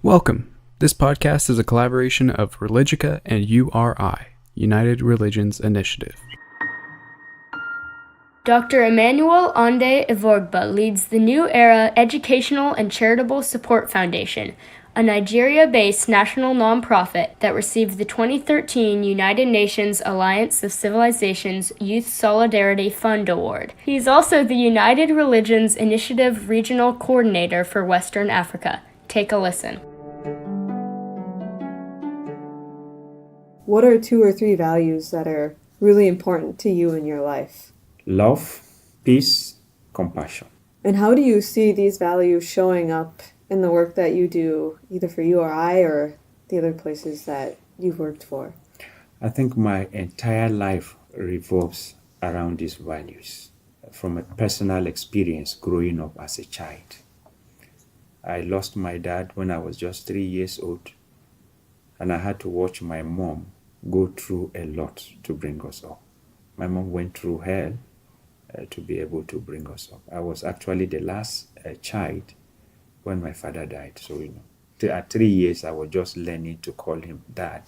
Welcome. This podcast is a collaboration of Religica and URI, United Religions Initiative. Dr. Emmanuel Ivorgba leads the New Era Educational and Charitable Support Foundation, a Nigeria-based national nonprofit that received the 2013 United Nations Alliance of Civilizations Youth Solidarity Fund Award. He is also the United Religions Initiative Regional Coordinator for Western Africa. Take a listen. What are 2 or 3 values that are really important to you in your life? Love, peace, compassion. And how do you see these values showing up in the work that you do, either for URI or the other places that you've worked for? I think my entire life revolves around these values. From a personal experience growing up as a child, I lost my dad when I was just 3 years old, and I had to watch my mom go through a lot to bring us up. My mom went through hell to be able to bring us up. I was actually the last child when my father died. So, at 3 years, I was just learning to call him dad.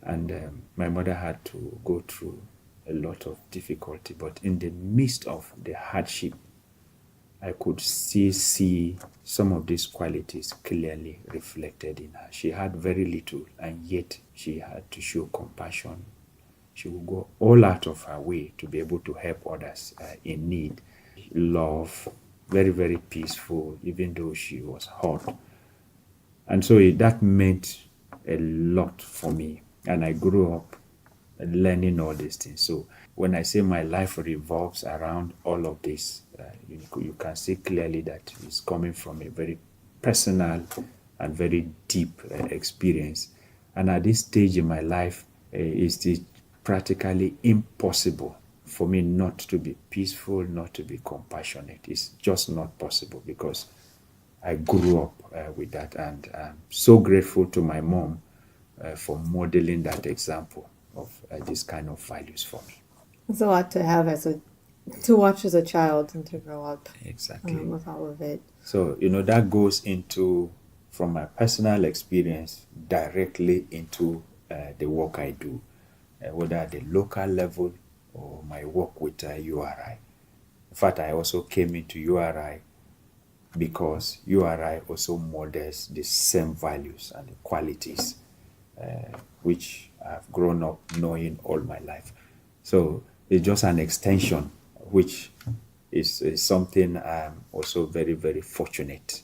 And my mother had to go through a lot of difficulty. But in the midst of the hardship, I could see some of these qualities clearly reflected in her. She had very little, and yet she had to show compassion. She would go all out of her way to be able to help others in need. Love, very, very peaceful, even though she was hot. And so that meant a lot for me. And I grew up learning all these things. So when I say my life revolves around all of this, you can see clearly that it's coming from a very personal and very deep experience. And at this stage in my life, it's practically impossible for me not to be peaceful, not to be compassionate. It's just not possible because I grew up with that, and I'm so grateful to my mom for modeling that example of this kind of values for me. It's a lot to have to watch as a child and to grow up exactly with all of it. So, that goes into, from my personal experience, directly into the work I do, whether at the local level or my work with URI. In fact, I also came into URI because URI also models the same values and qualities which I've grown up knowing all my life. So it's just an extension, which is something I'm also very, very fortunate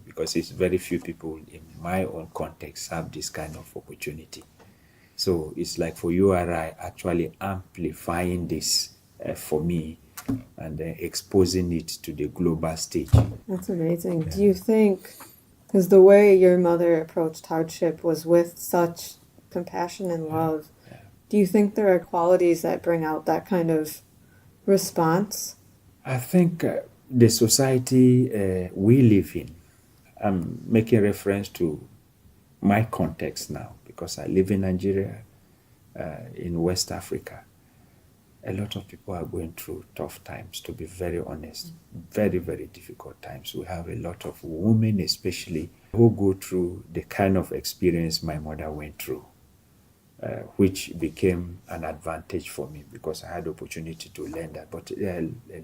because it's very few people in my own context have this kind of opportunity. So it's like for URI actually amplifying this for me and then exposing it to the global stage. That's amazing. Do you think, because the way your mother approached hardship was with such compassion and love, do you think there are qualities that bring out that kind of response? I think the society we live in, I'm making reference to my context now because I live in Nigeria, in West Africa. A lot of people are going through tough times, to be very honest. Very, very difficult times. We have a lot of women especially who go through the kind of experience my mother went through, which became an advantage for me because I had the opportunity to learn that. But there are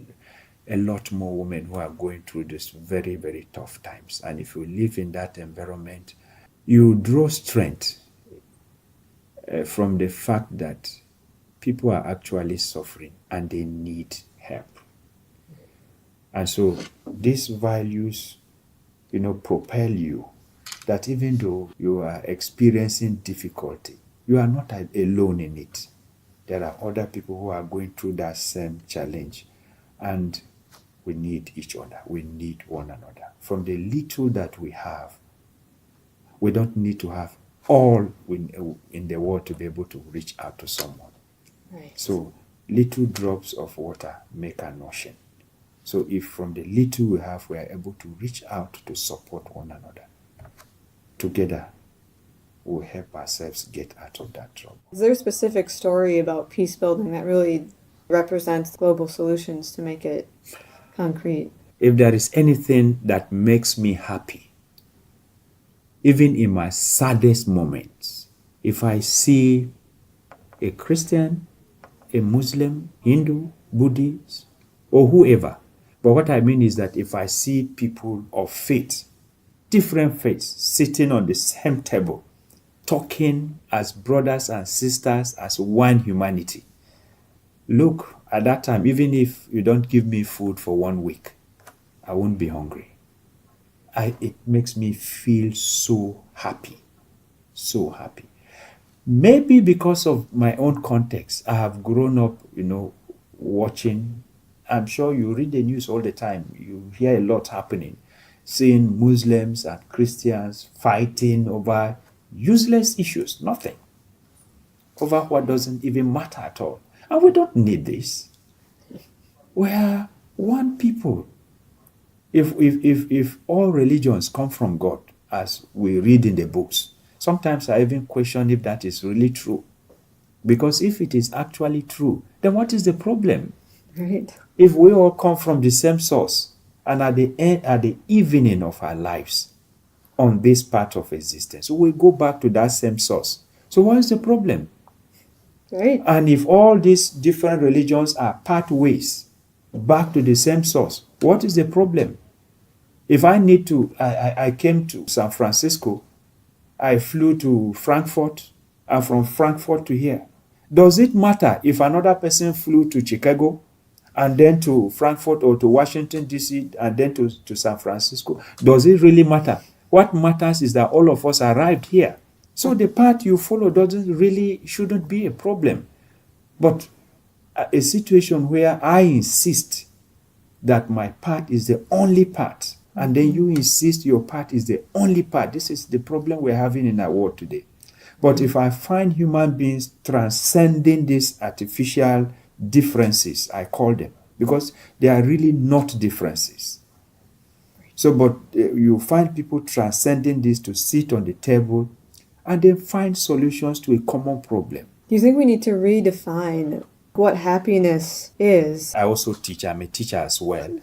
a lot more women who are going through this very, very tough times. And if you live in that environment, you draw strength from the fact that people are actually suffering and they need help. And so these values, propel you that even though you are experiencing difficulty, you are not alone in it. There are other people who are going through that same challenge, and we need each other. We need one another. From the little that we have, we don't need to have all in the world to be able to reach out to someone. Right. So little drops of water make an ocean. So if from the little we have, we are able to reach out to support one another, together we'll help ourselves get out of that trouble. Is there a specific story about peace building that really represents global solutions to make it concrete? If there is anything that makes me happy, even in my saddest moments, if I see a Christian, a Muslim, Hindu, Buddhist, or whoever. But what I mean is that if I see people of faith, different faiths, sitting on the same table, talking as brothers and sisters, as one humanity. Look, at that time, even if you don't give me food for 1 week, I won't be hungry. It makes me feel so happy, so happy. Maybe because of my own context, I have grown up, watching. I'm sure you read the news all the time. You hear a lot happening, seeing Muslims and Christians fighting over useless issues, nothing, over what doesn't even matter at all. And we don't need this. We are one people. If all religions come from God, as we read in the books, sometimes I even question if that is really true. Because if it is actually true, then what is the problem? Right. If we all come from the same source, and at the evening of our lives on this part of existence, we go back to that same source. So what is the problem? Right. And if all these different religions are pathways back to the same source, what is the problem? If I need to, I came to San Francisco, I flew to Frankfurt, and from Frankfurt to here. Does it matter if another person flew to Chicago, and then to Frankfurt, or to Washington, D.C., and then to San Francisco? Does it really matter? What matters is that all of us arrived here. So the path you follow shouldn't be a problem. But a situation where I insist that my path is the only path, and then you insist your path is the only path. This is the problem we're having in our world today. But if I find human beings transcending these artificial differences, I call them, because they are really not differences. So, but you find people transcending this to sit on the table and then find solutions to a common problem. Do you think we need to redefine what happiness is? I also teach. I'm a teacher as well.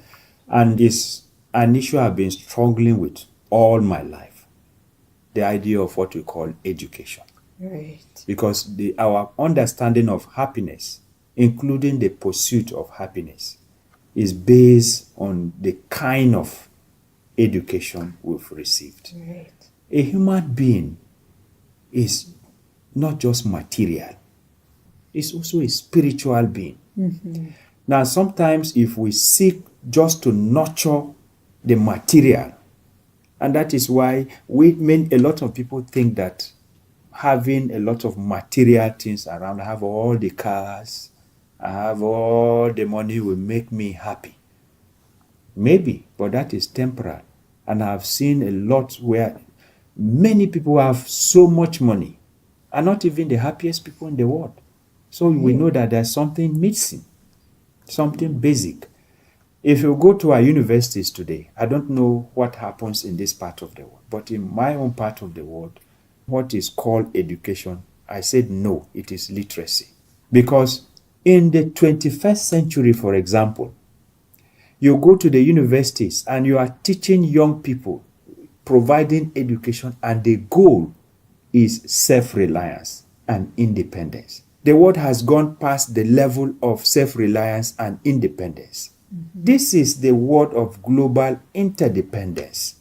And it's an issue I've been struggling with all my life. The idea of what we call education. Right. Because our understanding of happiness, including the pursuit of happiness, is based on the kind of education we've received. Right. A human being is not just material. It's also a spiritual being. Mm-hmm. Now, sometimes if we seek just to nurture the material, and that is why a lot of people think that having a lot of material things around, I have all the cars, I have all the money will make me happy. Maybe, but that is temporary. And I've seen a lot where many people have so much money are not even the happiest people in the world. So we know that there's something missing, something basic. If you go to our universities today, I don't know what happens in this part of the world, but in my own part of the world, what is called education, I said no, it is literacy. Because in the 21st century, for example, you go to the universities and you are teaching young people, providing education, and the goal is self-reliance and independence. The world has gone past the level of self-reliance and independence. Mm-hmm. This is the world of global interdependence.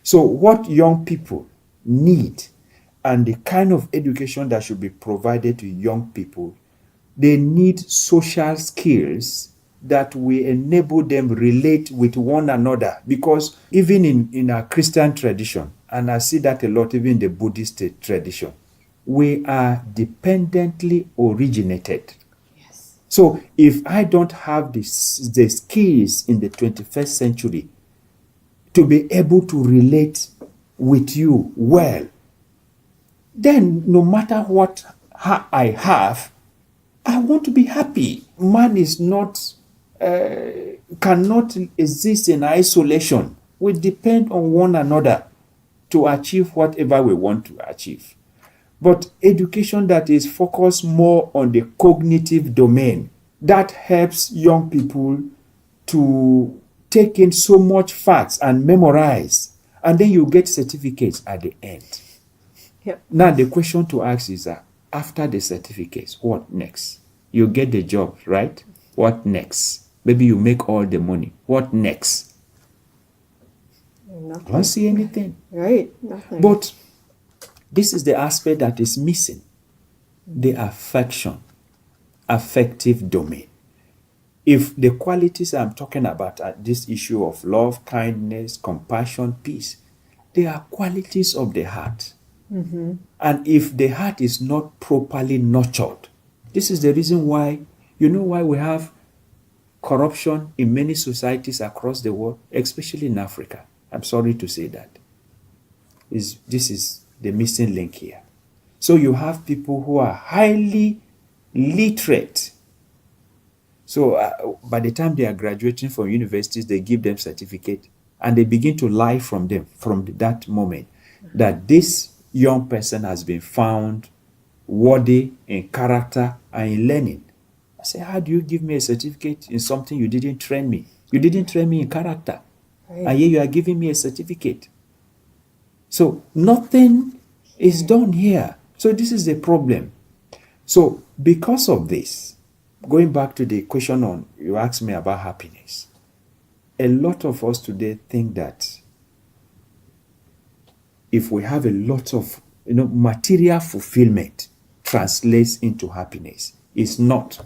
So what young people need and the kind of education that should be provided to young people, they need social skills that will enable them relate with one another. Because even in our Christian tradition, and I see that a lot even in the Buddhist tradition, we are dependently originated. Yes. So if I don't have the skills in the 21st century to be able to relate with you well, then no matter what I have, I want to be happy. Man is not, cannot exist in isolation. We depend on one another to achieve whatever we want to achieve. But education that is focused more on the cognitive domain, that helps young people to take in so much facts and memorize And then you get certificates at the end. Yep. Now the question to ask is that after the certificates, what next? You get the job, right? What next? Maybe you make all the money. What next? Nothing. I don't see anything. Right. Nothing. But this is the aspect that is missing. The affective domain. If the qualities I'm talking about at this issue of love, kindness, compassion, peace, they are qualities of the heart. And if the heart is not properly nurtured, this is the reason why, you know why we have corruption in many societies across the world, especially in Africa. I'm sorry to say that. This is the missing link here. So you have people who are highly literate. So by the time they are graduating from universities, they give them certificate and they begin to lie from them from that moment that this young person has been found worthy in character and in learning. I say, how do you give me a certificate in something you didn't train me? You didn't train me in character. Right. And yet you are giving me a certificate. So nothing is done here. So this is the problem. So because of this, going back to the question on, you asked me about happiness. A lot of us today think that if we have a lot of material fulfillment translates into happiness. It's not.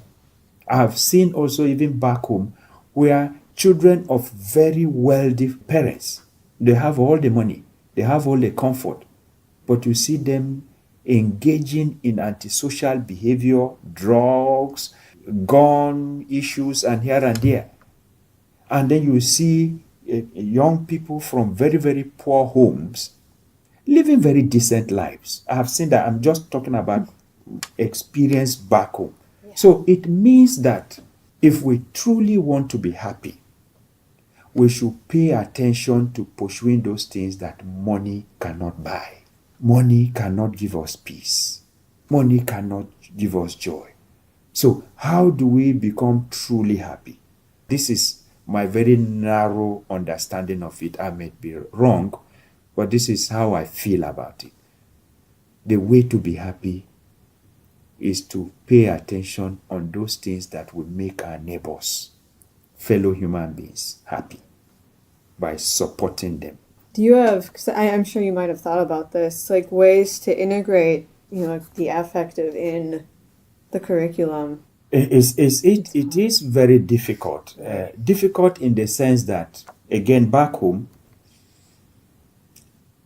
I have seen also even back home where children of very wealthy parents, they have all the money, they have all the comfort, but you see them engaging in antisocial behavior, drugs, gun issues, and here and there. And then you see young people from very, very poor homes living very decent lives. I have seen that. I'm just talking about experience back home. Yeah. So it means that if we truly want to be happy, we should pay attention to pursuing those things that money cannot buy. Money cannot give us peace. Money cannot give us joy. So how do we become truly happy? This is my very narrow understanding of it. I may be wrong, but this is how I feel about it. The way to be happy is to pay attention on those things that will make our neighbors, fellow human beings, happy by supporting them. Do you have, because I'm sure you might have thought about this, like ways to integrate, the affective in the curriculum? It is very difficult. Difficult in the sense that, again, back home,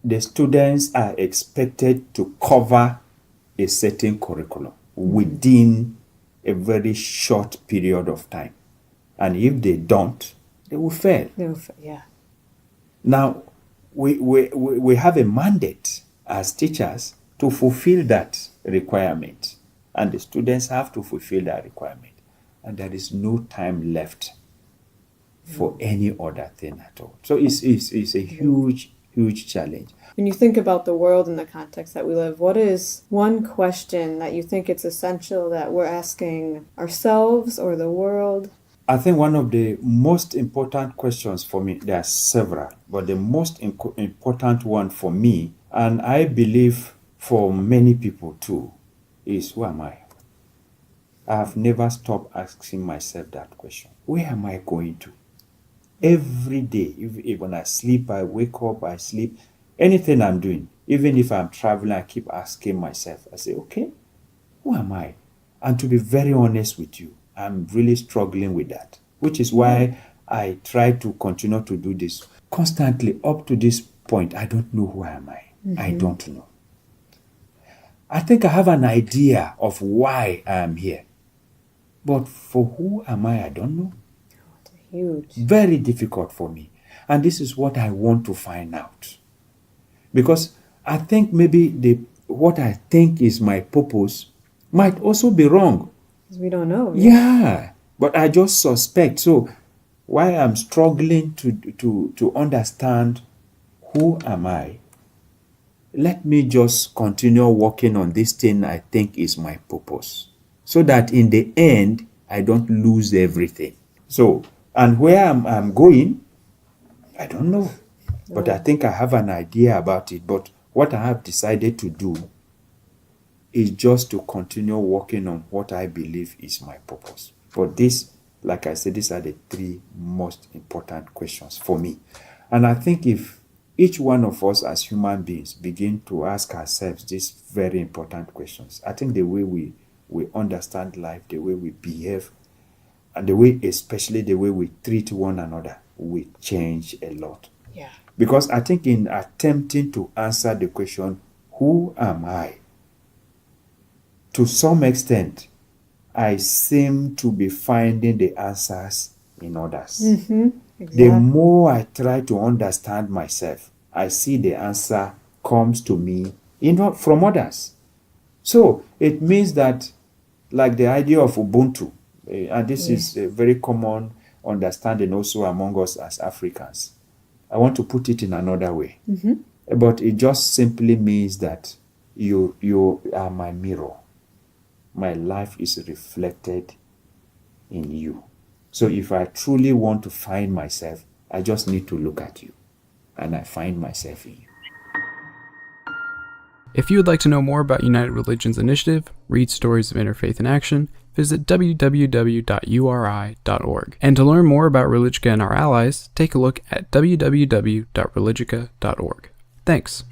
the students are expected to cover a certain curriculum within a very short period of time. And if they don't, they will fail. Yeah. Now, we have a mandate as teachers to fulfill that requirement. And the students have to fulfill that requirement. And there is no time left for any other thing at all. So it's a huge challenge. When you think about the world and the context that we live, what is one question that you think it's essential that we're asking ourselves or the world? I think one of the most important questions for me, there are several, but the most important one for me, and I believe for many people too, is who am I? I have never stopped asking myself that question. Where am I going to? Every day, if when I sleep, I wake up, I sleep, anything I'm doing, even if I'm traveling, I keep asking myself, I say, okay, who am I? And to be very honest with you, I'm really struggling with that, which is why I try to continue to do this constantly. Up to this point, I don't know who am I. I don't know. I think I have an idea of why I am here. But for who am I don't know. Huge. Very difficult for me. And this is what I want to find out. Because I think maybe what I think is my purpose might also be wrong. Because we don't know. Yeah. But I just suspect. So why I'm struggling to understand who am I, let me just continue working on this thing I think is my purpose. So that in the end, I don't lose everything. So, and where I'm going, I don't know. But I think I have an idea about it. But what I have decided to do is just to continue working on what I believe is my purpose. But this, like I said, these are the three most important questions for me. And I think if each one of us as human beings begin to ask ourselves these very important questions, I think the way we understand life, the way we behave, and the way, especially the way we treat one another, will change a lot. Yeah. Because I think in attempting to answer the question, who am I? To some extent, I seem to be finding the answers in others. Mm-hmm. The Exactly. more I try to understand myself, I see the answer comes to me from others. So it means that, like the idea of Ubuntu, and this is a very common understanding also among us as Africans. I want to put it in another way. Mm-hmm. But it just simply means that you are my mirror. My life is reflected in you. So if I truly want to find myself, I just need to look at you, and I find myself in you. If you would like to know more about United Religions Initiative, read stories of interfaith in action, visit www.uri.org. And to learn more about Religica and our allies, take a look at www.religica.org. Thanks.